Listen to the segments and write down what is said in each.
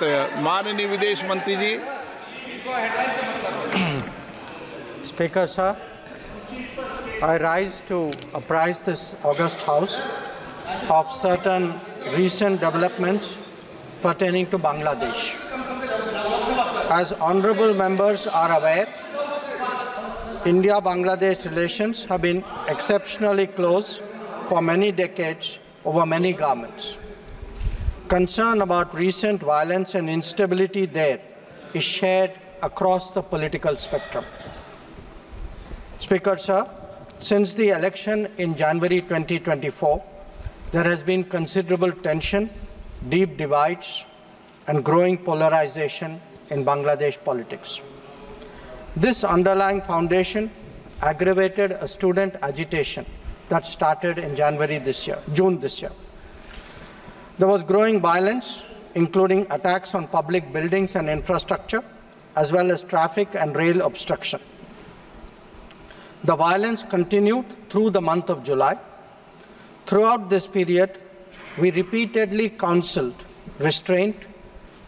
माननीय विदेश मंत्री जी। Speaker, sir, I rise to apprise this august House of certain recent developments pertaining to Bangladesh. As honorable members are aware, India-Bangladesh relations have been exceptionally close for many decades over many governments. Concern about recent violence and instability there is shared across the political spectrum. Speaker, sir, since the election in January 2024, there has been considerable tension, deep divides, and growing polarization in Bangladesh politics. This underlying foundation aggravated a student agitation that started in June this year. There was growing violence, including attacks on public buildings and infrastructure, as well as traffic and rail obstruction. The violence continued through the month of July. Throughout this period, we repeatedly counseled restraint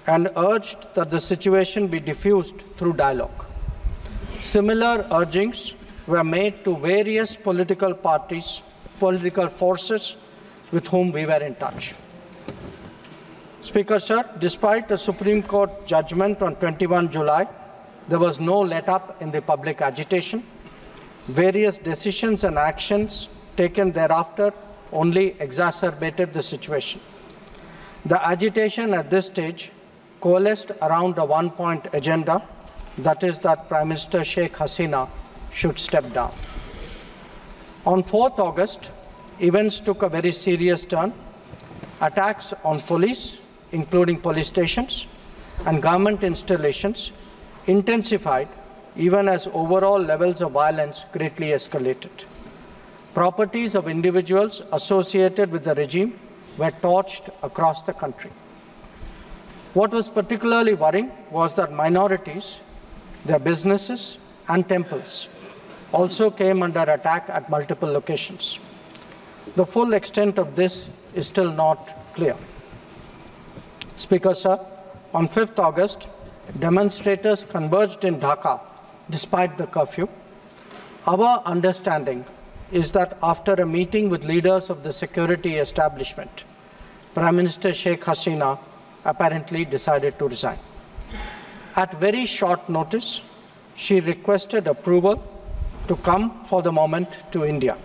and urged that the situation be diffused through dialogue. Similar urgings were made to various political parties, political forces with whom we were in touch. Speaker, sir, despite a Supreme Court judgment on 21 July, there was no let-up in the public agitation. Various decisions and actions taken thereafter only exacerbated the situation. The agitation at this stage coalesced around a one-point agenda, that is that Prime Minister Sheikh Hasina should step down. On 4th August, events took a very serious turn. Attacks on police, including police stations, and government installations intensified even as overall levels of violence greatly escalated. Properties of individuals associated with the regime were torched across the country. What was particularly worrying was that minorities, their businesses and temples also came under attack at multiple locations. The full extent of this is still not clear. Speaker, sir, on 5th August, demonstrators converged in Dhaka despite the curfew. Our understanding is that after a meeting with leaders of the security establishment, Prime Minister Sheikh Hasina apparently decided to resign. At very short notice, she requested approval to come for the moment to India.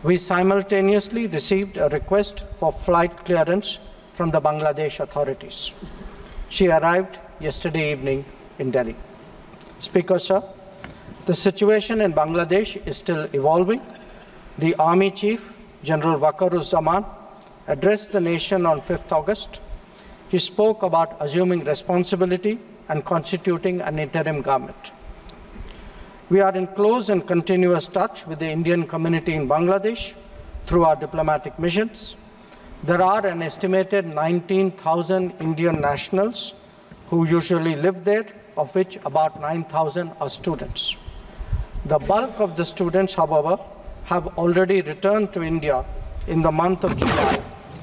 We simultaneously received a request for flight clearance from the Bangladesh authorities. She arrived yesterday evening in Delhi. Speaker, sir, the situation in Bangladesh is still evolving. The Army Chief, General Waqaruzzaman, addressed the nation on 5th August. He spoke about assuming responsibility and constituting an interim government. We are in close and continuous touch with the Indian community in Bangladesh through our diplomatic missions. There are an estimated 19,000 Indian nationals who usually live there, of which about 9,000 are students. The bulk of the students, however, have already returned to India in the month of July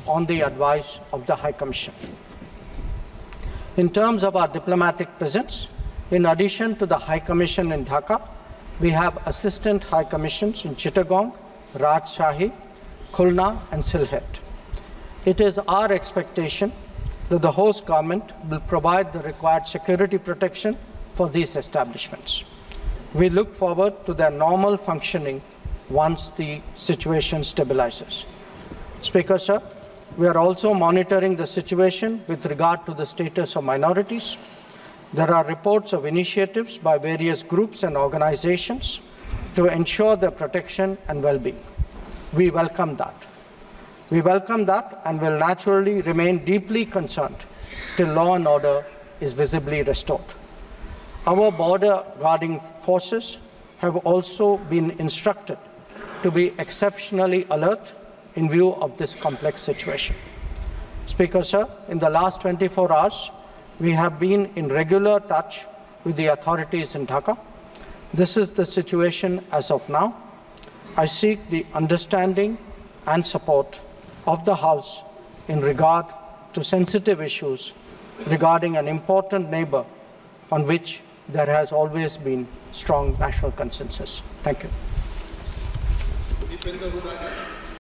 on the advice of the High Commission. In terms of our diplomatic presence, in addition to the High Commission in Dhaka, we have assistant High Commissions in Chittagong, Rajshahi, Khulna, and Sylhet. It is our expectation that the host government will provide the required security protection for these establishments. We look forward to their normal functioning once the situation stabilizes. Speaker, sir, we are also monitoring the situation with regard to the status of minorities. There are reports of initiatives by various groups and organizations to ensure their protection and well-being. We welcome that. We welcome that and will naturally remain deeply concerned till law and order is visibly restored. Our border guarding forces have also been instructed to be exceptionally alert in view of this complex situation. Speaker, sir, in the last 24 hours, we have been in regular touch with the authorities in Dhaka. This is the situation as of now. I seek the understanding and support of the House in regard to sensitive issues regarding an important neighbor on which there has always been strong national consensus. Thank you.